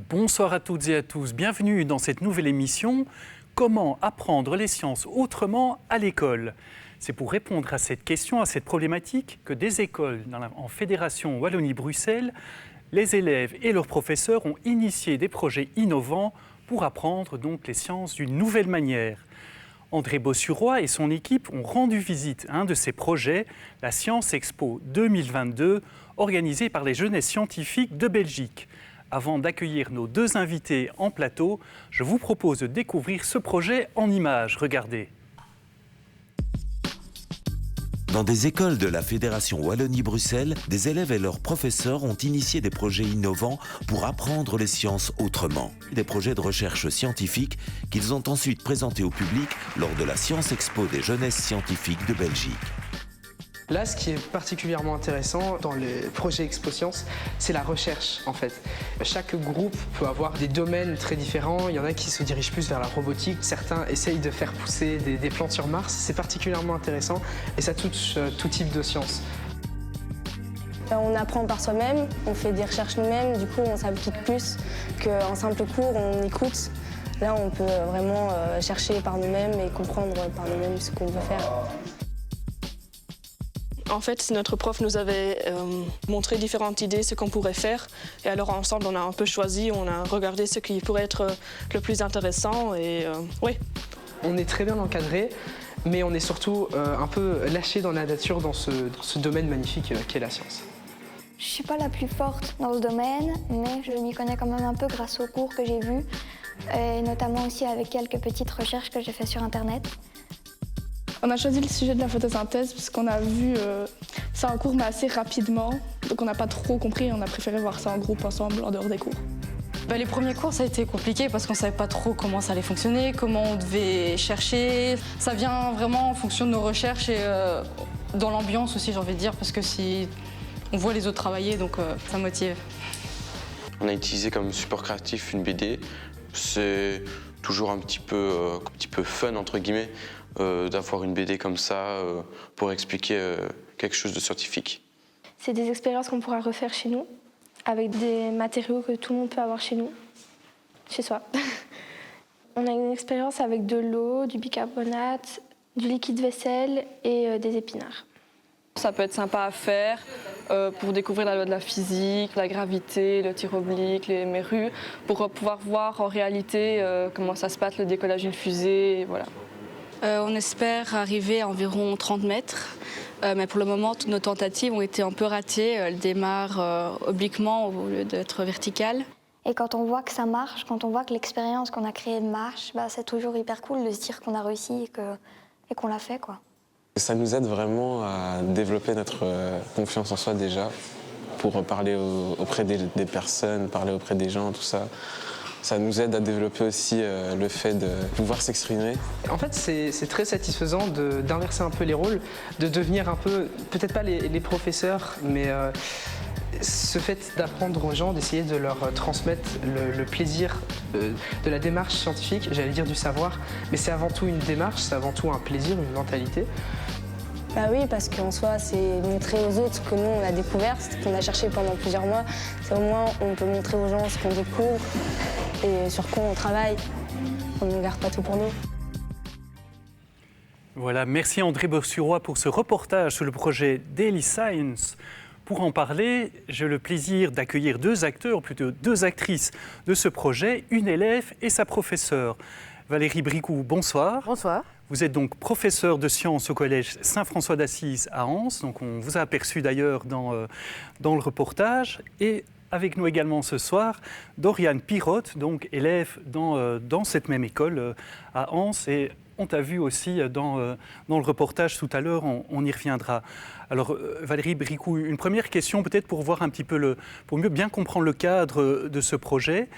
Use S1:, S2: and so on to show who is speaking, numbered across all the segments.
S1: Bonsoir à toutes et à tous, bienvenue dans cette nouvelle émission « Comment apprendre les sciences autrement à l'école ?» C'est pour répondre à cette question, à cette problématique, que des écoles en Fédération Wallonie-Bruxelles, les élèves et leurs professeurs ont initié des projets innovants pour apprendre donc les sciences d'une nouvelle manière. André Bossuroy et son équipe ont rendu visite à un de ces projets, la Science Expo 2022, organisée par les Jeunesses Scientifiques de Belgique. Avant d'accueillir nos deux invités en plateau, je vous propose de découvrir ce projet en images. Regardez.
S2: Dans des écoles de la Fédération Wallonie-Bruxelles, des élèves et leurs professeurs ont initié des projets innovants pour apprendre les sciences autrement. Des projets de recherche scientifique qu'ils ont ensuite présentés au public lors de la Science Expo des Jeunesses Scientifiques de Belgique.
S3: Là, ce qui est particulièrement intéressant dans les projets Expo Science, c'est la recherche en fait. Chaque groupe peut avoir des domaines très différents. Il y en a qui se dirigent plus vers la robotique. Certains essayent de faire pousser des plantes sur Mars. C'est particulièrement intéressant et ça touche tout type de sciences.
S4: On apprend par soi-même, on fait des recherches nous-mêmes, du coup on s'implique plus qu'un simple cours, on écoute. Là, on peut vraiment chercher par nous-mêmes et comprendre par nous-mêmes ce qu'on veut faire.
S5: En fait, notre prof nous avait montré différentes idées, ce qu'on pourrait faire. Et alors ensemble, on a un peu choisi, on a regardé ce qui pourrait être le plus intéressant. Et oui.
S3: On est très bien encadré, mais on est surtout un peu lâché dans la nature dans ce domaine magnifique qu'est la science.
S6: Je ne suis pas la plus forte dans ce domaine, mais je m'y connais quand même un peu grâce aux cours que j'ai vus, et notamment aussi avec quelques petites recherches que j'ai faites sur Internet.
S7: On a choisi le sujet de la photosynthèse parce qu'on a vu ça en cours mais assez rapidement, donc on n'a pas trop compris et on a préféré voir ça en groupe ensemble en dehors des cours.
S8: Les premiers cours, ça a été compliqué parce qu'on ne savait pas trop comment ça allait fonctionner, comment on devait chercher. Ça vient vraiment en fonction de nos recherches et dans l'ambiance aussi, j'ai envie de dire, parce que si on voit les autres travailler, donc ça motive.
S9: On a utilisé comme support créatif une BD. C'est toujours un petit peu fun, entre guillemets, d'avoir une BD comme ça pour expliquer quelque chose de scientifique.
S4: C'est des expériences qu'on pourra refaire chez nous, avec des matériaux que tout le monde peut avoir chez nous, chez soi. On a une expérience avec de l'eau, du bicarbonate, du liquide vaisselle et des épinards.
S5: Ça peut être sympa à faire pour découvrir la loi de la physique, la gravité, le tir oblique, les mérues, pour pouvoir voir en réalité comment ça se passe, le décollage d'une fusée, et voilà.
S8: On espère arriver à environ 30 mètres, mais pour le moment, toutes nos tentatives ont été un peu ratées. Elles démarrent obliquement au lieu d'être verticales.
S6: Et quand on voit que ça marche, quand on voit que l'expérience qu'on a créée marche, c'est toujours hyper cool de se dire qu'on a réussi et qu'on l'a fait, quoi.
S10: Ça nous aide vraiment à développer notre confiance en soi déjà, pour parler auprès des personnes, parler auprès des gens, tout ça. Ça nous aide à développer aussi le fait de pouvoir s'exprimer.
S3: En fait, c'est très satisfaisant d'inverser un peu les rôles, de devenir un peu, peut-être pas les professeurs, mais ce fait d'apprendre aux gens, d'essayer de leur transmettre le plaisir de la démarche scientifique, j'allais dire du savoir, mais c'est avant tout une démarche, c'est avant tout un plaisir, une mentalité.
S4: Bah oui, parce qu'en soi, c'est montrer aux autres ce que nous, on a découvert, ce qu'on a cherché pendant plusieurs mois. C'est au moins, on peut montrer aux gens ce qu'on découvre et sur quoi on travaille. On ne garde pas tout pour nous.
S1: Voilà, merci André Bossuroy pour ce reportage sur le projet Daily Science. Pour en parler, j'ai le plaisir d'accueillir deux acteurs, plutôt deux actrices de ce projet, une élève et sa professeure. Valérie Bricou, bonsoir.
S11: Bonsoir.
S1: Vous êtes donc professeure de sciences au collège Saint-François d'Assise à Anse. Donc on vous a aperçu d'ailleurs dans le reportage. Et avec nous également ce soir, Doriane Pirotte, donc élève dans cette même école à Anse. Et on t'a vu aussi dans le reportage tout à l'heure, on y reviendra. Alors Valérie Bricou, une première question peut-être pour voir un petit peu pour mieux bien comprendre le cadre de ce projet.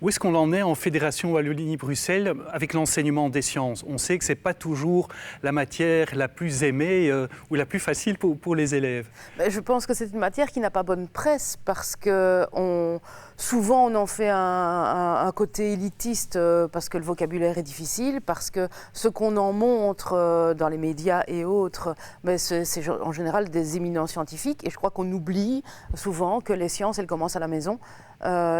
S1: Où est-ce qu'on en est en Fédération Wallonie-Bruxelles avec l'enseignement des sciences? On sait que ce n'est pas toujours la matière la plus aimée ou la plus facile pour les élèves.
S11: Je pense que c'est une matière qui n'a pas bonne presse parce que souvent on en fait un côté élitiste parce que le vocabulaire est difficile, parce que ce qu'on en montre dans les médias et autres, c'est en général des éminents scientifiques, et je crois qu'on oublie souvent que les sciences, elles commencent à la maison.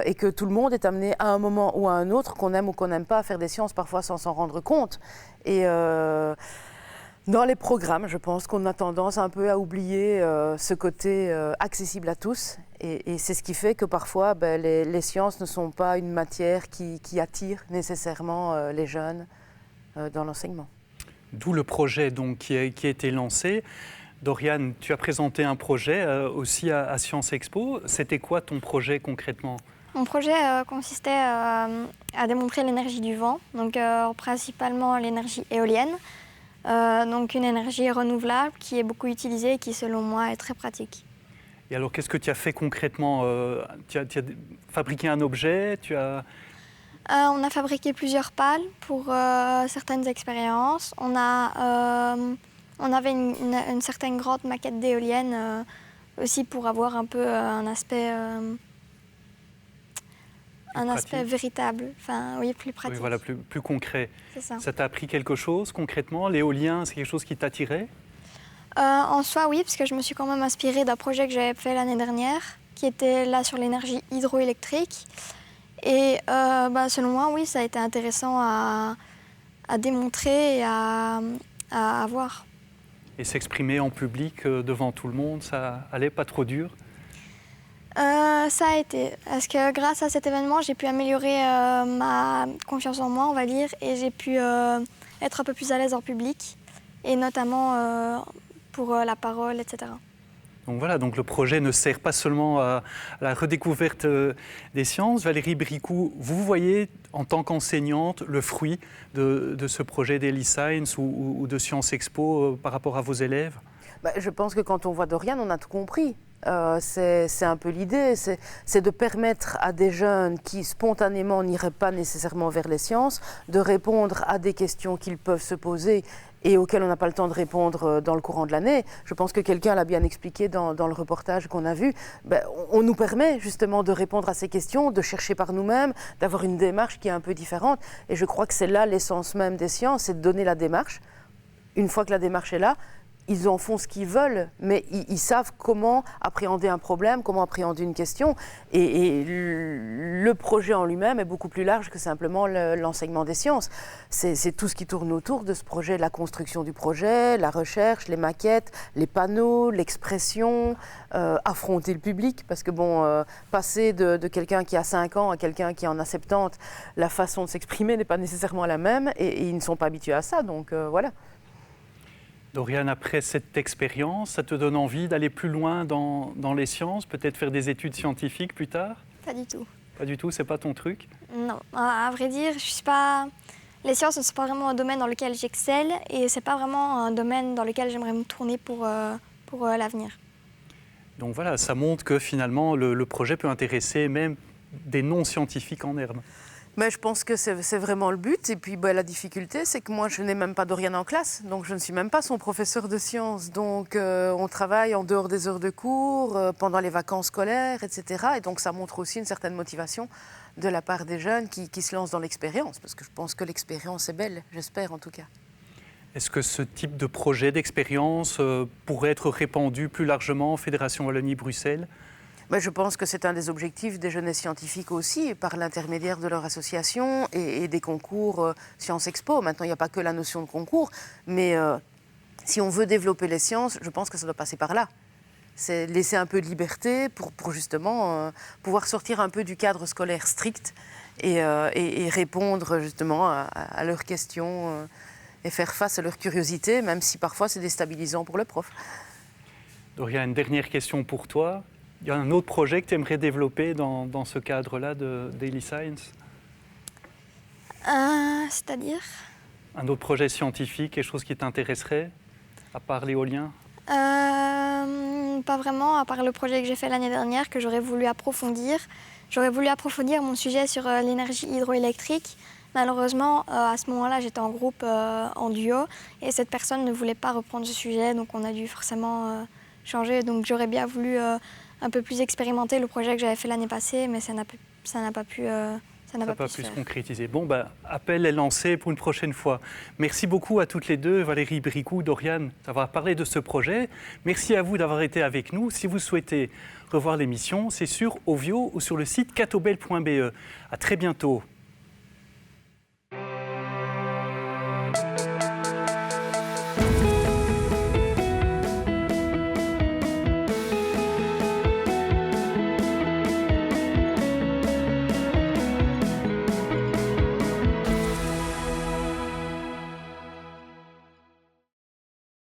S11: Et que tout le monde est amené à un moment ou à un autre, qu'on aime ou qu'on n'aime pas, à faire des sciences parfois sans s'en rendre compte. Et dans les programmes, je pense qu'on a tendance un peu à oublier ce côté accessible à tous. Et c'est ce qui fait que parfois les sciences ne sont pas une matière qui attire nécessairement les jeunes dans l'enseignement.
S1: D'où le projet donc, qui a été lancé. Doriane, tu as présenté un projet aussi à Sciences Expo. C'était quoi ton projet concrètement?
S6: Mon projet consistait à démontrer l'énergie du vent, donc principalement l'énergie éolienne, donc une énergie renouvelable qui est beaucoup utilisée et qui, selon moi, est très pratique.
S1: Et alors, qu'est-ce que tu as fait concrètement? Tu as fabriqué un objet?
S6: On a fabriqué plusieurs pales pour certaines expériences. On avait une certaine grande maquette d'éolienne aussi pour avoir un peu un aspect véritable, enfin oui, plus pratique.
S1: Oui, voilà, plus concret.
S6: C'est ça.
S1: Ça t'a appris quelque chose concrètement? L'éolien, c'est quelque chose qui t'attirait?
S6: En soi, oui, parce que je me suis quand même inspirée d'un projet que j'avais fait l'année dernière, qui était là sur l'énergie hydroélectrique. Et selon moi, oui, ça a été intéressant à démontrer et à voir.
S1: Et s'exprimer en public devant tout le monde, ça allait pas trop dur?
S6: Ça a été, parce que grâce à cet événement, j'ai pu améliorer ma confiance en moi, on va dire, et j'ai pu être un peu plus à l'aise en public, et notamment pour la parole, etc.
S1: Donc voilà, donc le projet ne sert pas seulement à la redécouverte des sciences. Valérie Bricou, vous voyez en tant qu'enseignante le fruit de ce projet d'Eliscience ou de Sciences Expo par rapport à vos élèves?
S11: Je pense que quand on voit Doriane, on a tout compris. C'est un peu l'idée, c'est de permettre à des jeunes qui spontanément n'iraient pas nécessairement vers les sciences de répondre à des questions qu'ils peuvent se poser et auxquelles on n'a pas le temps de répondre dans le courant de l'année. Je pense que quelqu'un l'a bien expliqué dans le reportage qu'on a vu. On nous permet justement de répondre à ces questions, de chercher par nous-mêmes, d'avoir une démarche qui est un peu différente. Et je crois que c'est là l'essence même des sciences, c'est de donner la démarche. Une fois que la démarche est là, ils en font ce qu'ils veulent, mais ils savent comment appréhender un problème, comment appréhender une question. Et le projet en lui-même est beaucoup plus large que simplement l'enseignement des sciences. C'est tout ce qui tourne autour de ce projet, la construction du projet, la recherche, les maquettes, les panneaux, l'expression, affronter le public. Parce que passer de quelqu'un qui a 5 ans à quelqu'un qui en a 70, la façon de s'exprimer n'est pas nécessairement la même et ils ne sont pas habitués à ça. Donc voilà.
S1: Doriane, après cette expérience, ça te donne envie d'aller plus loin dans les sciences, peut-être faire des études scientifiques plus tard?
S6: Pas du tout.
S1: Pas du tout, c'est pas ton truc?
S6: Non, à vrai dire, je suis pas... Les sciences ne sont pas vraiment un domaine dans lequel j'excelle et c'est pas vraiment un domaine dans lequel j'aimerais me tourner pour l'avenir.
S1: Donc voilà, ça montre que finalement le projet peut intéresser même des non-scientifiques en herbe.
S11: Mais je pense que c'est vraiment le but. Et puis la difficulté, c'est que moi, je n'ai même pas Doriane en classe. Donc, je ne suis même pas son professeur de sciences. Donc, on travaille en dehors des heures de cours, pendant les vacances scolaires, etc. Et donc, ça montre aussi une certaine motivation de la part des jeunes qui se lancent dans l'expérience. Parce que je pense que l'expérience est belle, j'espère en tout cas.
S1: Est-ce que ce type de projet, d'expérience pourrait être répandu plus largement en Fédération Wallonie-Bruxelles ?
S11: Je pense que c'est un des objectifs des jeunesses scientifiques aussi, par l'intermédiaire de leur association et des concours Sciences Expo. Maintenant, il n'y a pas que la notion de concours, mais si on veut développer les sciences, je pense que ça doit passer par là. C'est laisser un peu de liberté pour justement pouvoir sortir un peu du cadre scolaire strict et répondre justement à leurs questions et faire face à leur curiosité, même si parfois c'est déstabilisant pour le prof.
S1: Doriane, une dernière question pour toi. Il y a un autre projet que tu aimerais développer dans ce cadre-là d'Eliscience ?
S6: C'est-à-dire ?
S1: Un autre projet scientifique, quelque chose qui t'intéresserait, à part l'éolien ?
S6: Pas vraiment, à part le projet que j'ai fait l'année dernière, que j'aurais voulu approfondir. J'aurais voulu approfondir mon sujet sur l'énergie hydroélectrique. Malheureusement, à ce moment-là, j'étais en groupe, en duo, et cette personne ne voulait pas reprendre ce sujet, donc on a dû forcément changer. Donc j'aurais bien voulu un peu plus expérimenter le projet que j'avais fait l'année passée, mais ça n'a pas pu
S1: se concrétiser. Bon, appel est lancé pour une prochaine fois. Merci beaucoup à toutes les deux, Valérie Bricou, Doriane, d'avoir parlé de ce projet. Merci à vous d'avoir été avec nous. Si vous souhaitez revoir l'émission, c'est sur Ovio ou sur le site catobel.be. À très bientôt.